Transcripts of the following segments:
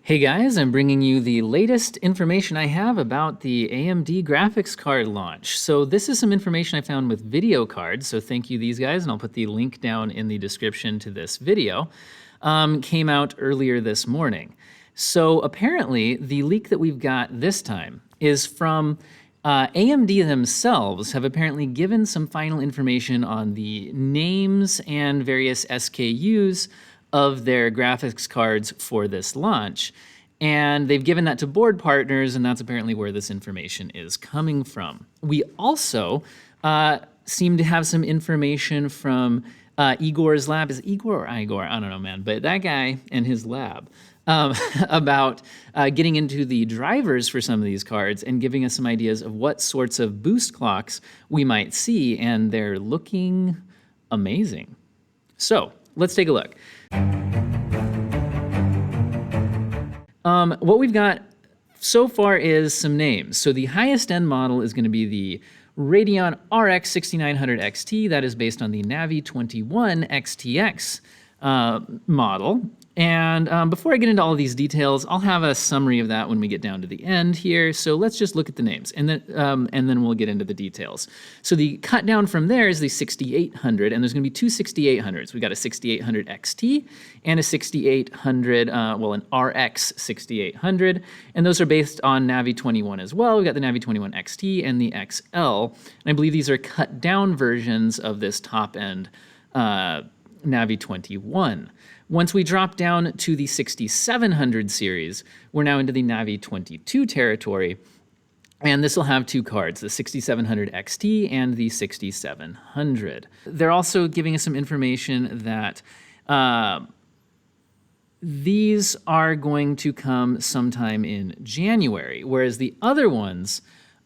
Hey guys, I'm bringing you the latest information I have about the AMD graphics card launch. So this is some information I found with video cards, so thank you these guys, and I'll put the link down in the description to this video. Came out earlier this morning. So apparently the leak that we've got this time is from AMD themselves have apparently given some final information on the names and various SKUs of their graphics cards for this launch. And they've given that to board partners, and that's apparently where this information is coming from. We also seem to have some information from Igor's lab. Is it Igor or Igor? I don't know, man. But that guy and his lab about getting into the drivers for some of these cards and giving us some ideas of what sorts of boost clocks we might see, and they're looking amazing. So let's take a look. What we've got so far is some names. So the highest end model is going to be the Radeon RX 6900 XT. That is based on the Navi 21 XTX model. And before I get into all of these details, I'll have a summary of that when we get down to the end here. So let's just look at the names, and then we'll get into the details. So the cut down from there is the 6800, and there's going to be two 6800s. We've got a 6800 XT and a 6800, an RX 6800, and those are based on Navi 21 as well. We've got the Navi 21 XT and the XL, and I believe these are cut down versions of this top end Navi 21. Once we drop down to the 6700 series, we're now into the Navi 22 territory, and this will have two cards, the 6700 XT and the 6700. They're also giving us some information that these are going to come sometime in January, whereas the other ones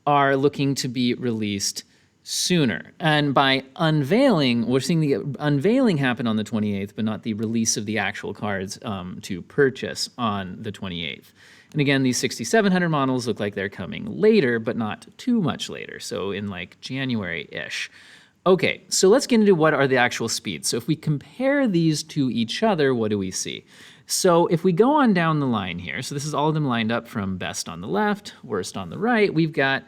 are looking to be released sooner. And by unveiling, we're seeing the unveiling happen on the 28th, but not the release of the actual cards to purchase on the 28th. And again, these 6700 models look like they're coming later, but not too much later, so in like January-ish. Okay, so let's get into what are the actual speeds. So if we compare these to each other, what do we see? So if we go on down the line here, so this is all of them lined up from best on the left, worst on the right, we've got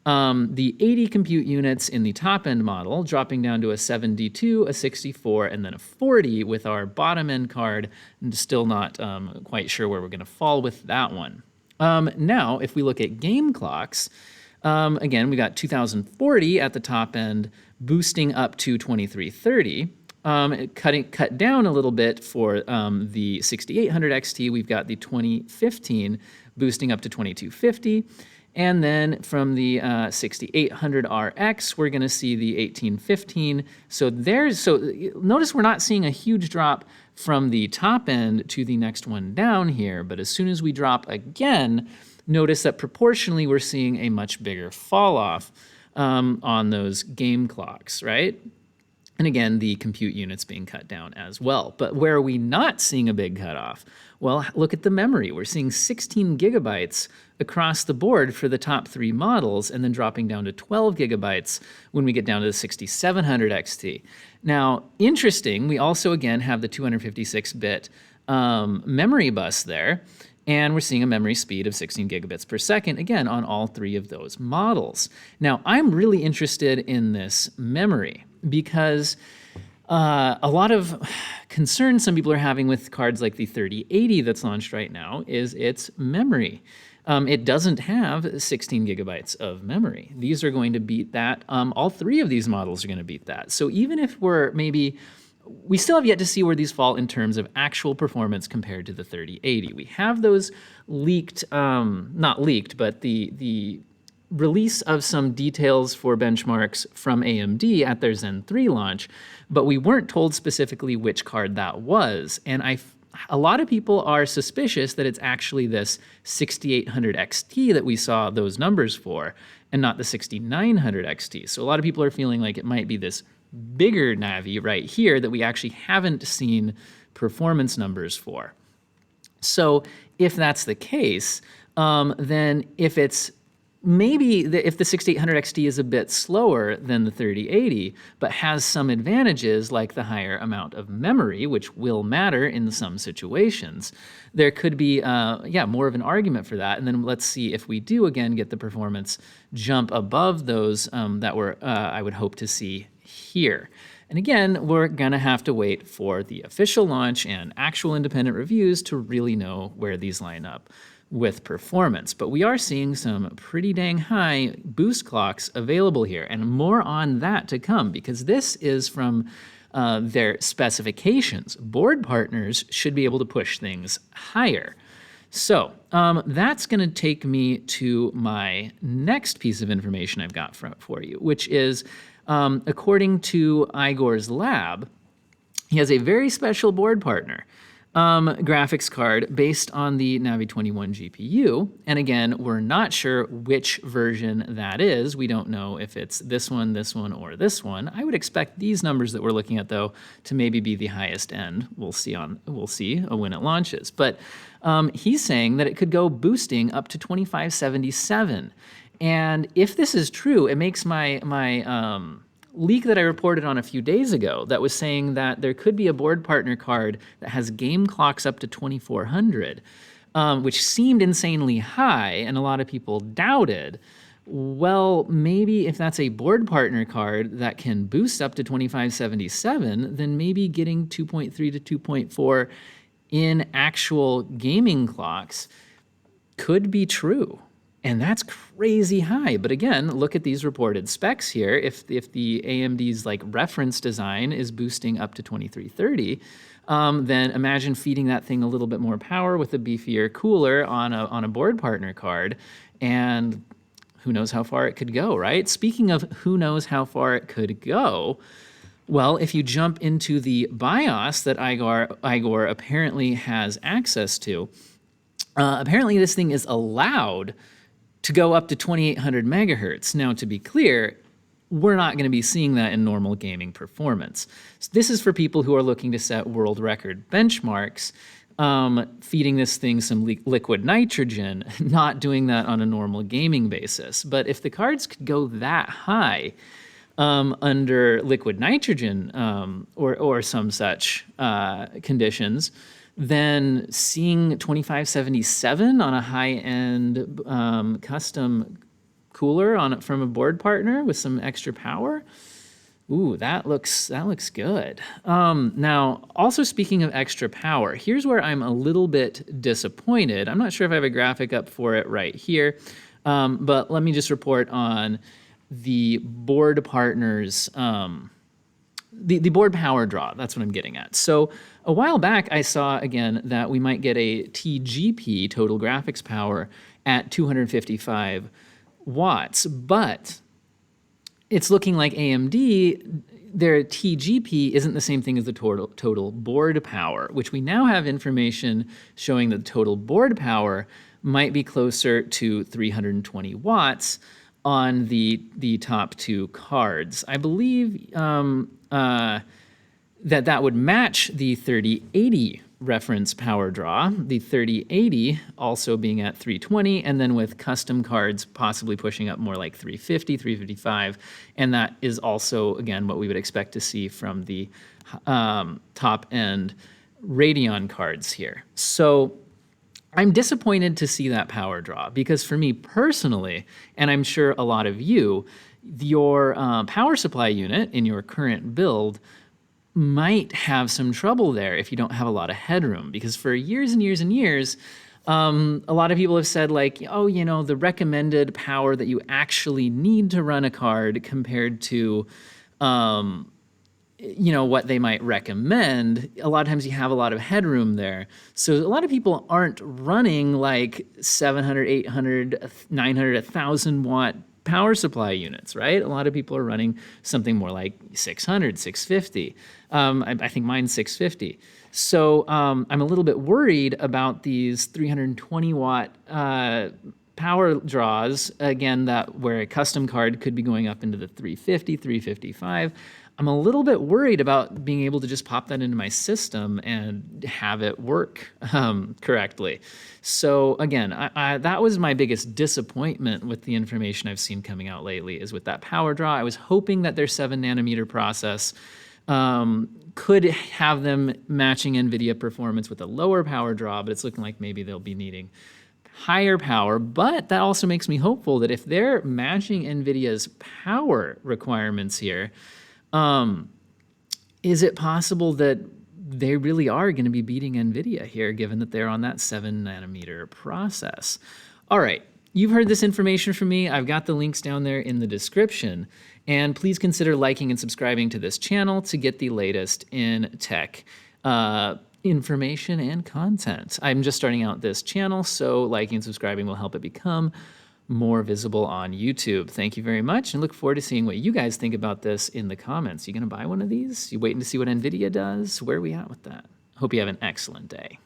the 80 compute units in the top-end model, dropping down to a 72, a 64, and then a 40 with our bottom-end card, and still not quite sure where we're going to fall with that one. Now, if we look at game clocks, again, we got 2040 at the top end, boosting up to 2330. Cut down a little bit for the 6800 XT, we've got the 2015 boosting up to 2250. And then from the 6800 RX, we're going to see the 1815. So notice we're not seeing a huge drop from the top end to the next one down here. But as soon as we drop again, notice that proportionally we're seeing a much bigger fall off on those game clocks, right? And again, the compute units being cut down as well. But where are we not seeing a big cutoff? Well, look at the memory. We're seeing 16 gigabytes across the board for the top three models, and then dropping down to 12 gigabytes when we get down to the 6700 XT. Now, interesting, we also, again, have the 256-bit memory bus there, and we're seeing a memory speed of 16 gigabits per second, again, on all three of those models. Now, I'm really interested in this memory because a lot of concern some people are having with cards like the 3080 that's launched right now is its memory. It doesn't have 16 gigabytes of memory. These are going to beat that. All three of these models are going to beat that. So even if we still have yet to see where these fall in terms of actual performance compared to the 3080. We have those leaked, not leaked, but the release of some details for benchmarks from AMD at their Zen 3 launch, but we weren't told specifically which card that was. And a lot of people are suspicious that it's actually this 6800 XT that we saw those numbers for, and not the 6900 XT. So a lot of people are feeling like it might be this bigger Navi right here that we actually haven't seen performance numbers for. So if that's the case, then if it's maybe if the 6800 XT is a bit slower than the 3080, but has some advantages like the higher amount of memory, which will matter in some situations, there could be, more of an argument for that. And then let's see if we do again get the performance jump above those that I would hope to see here. And again, we're gonna have to wait for the official launch and actual independent reviews to really know where these line up with performance. But we are seeing some pretty dang high boost clocks available here, and more on that to come, because this is from their specifications. Board partners should be able to push things higher. So that's going to take me to my next piece of information I've got for you, which is according to Igor's lab, he has a very special board partner graphics card based on the Navi 21 GPU. And again, we're not sure which version that is. We don't know if it's this one, or this one. I would expect these numbers that we're looking at, though, to maybe be the highest end. We'll see when it launches. But he's saying that it could go boosting up to 2577. And if this is true, it makes my leak that I reported on a few days ago that was saying that there could be a board partner card that has game clocks up to 2400, which seemed insanely high and a lot of people doubted. Well, maybe if that's a board partner card that can boost up to 2577, then maybe getting 2.3 to 2.4 in actual gaming clocks could be true. And that's crazy high. But again, look at these reported specs here. If the AMD's like reference design is boosting up to 2330, then imagine feeding that thing a little bit more power with a beefier cooler on a board partner card, and who knows how far it could go, right? Speaking of who knows how far it could go, well, if you jump into the BIOS that Igor apparently has access to, apparently this thing is allowed to go up to 2800 megahertz. Now, to be clear, we're not going to be seeing that in normal gaming performance. So this is for people who are looking to set world record benchmarks, feeding this thing some liquid nitrogen, not doing that on a normal gaming basis. But if the cards could go that high under liquid nitrogen or some such conditions, then seeing 2577 on a high-end custom cooler from a board partner with some extra power, ooh, that looks good. Now, also speaking of extra power, here's where I'm a little bit disappointed. I'm not sure if I have a graphic up for it right here, but let me just report on the board partners. The board power draw, that's what I'm getting at. So a while back, I saw, again, that we might get a TGP, total graphics power, at 255 watts. But it's looking like AMD, their TGP isn't the same thing as the total board power, which we now have information showing that the total board power might be closer to 320 watts on the top two cards. I believe that would match the 3080 reference power draw, the 3080 also being at 320, and then with custom cards possibly pushing up more like 350, 355, and that is also, again, what we would expect to see from the top-end Radeon cards here. So I'm disappointed to see that power draw, because for me personally, and I'm sure a lot of you, your power supply unit in your current build might have some trouble there if you don't have a lot of headroom, because for years and years and years, a lot of people have said, like, oh, you know, the recommended power that you actually need to run a card compared to you know, what they might recommend, a lot of times you have a lot of headroom there. So a lot of people aren't running like 700, 800, 900, 1,000 watt power supply units, right? A lot of people are running something more like 600, 650. I think mine's 650. So I'm a little bit worried about these 320 watt power draws, again, where a custom card could be going up into the 350, 355. I'm a little bit worried about being able to just pop that into my system and have it work correctly. So again, that was my biggest disappointment with the information I've seen coming out lately, is with that power draw. I was hoping that their 7 nanometer process could have them matching NVIDIA performance with a lower power draw, but it's looking like maybe they'll be needing higher power. But that also makes me hopeful that if they're matching NVIDIA's power requirements here, is it possible that they really are going to be beating NVIDIA here, given that they're on that 7 nanometer process? All right, you've heard this information from me. I've got the links down there in the description. And please consider liking and subscribing to this channel to get the latest in tech information and content. I'm just starting out this channel, so liking and subscribing will help it become more visible on YouTube. Thank you very much, and look forward to seeing what you guys think about this in the comments. You gonna buy one of these? You waiting to see what NVIDIA does? Where are we at with that? Hope you have an excellent day.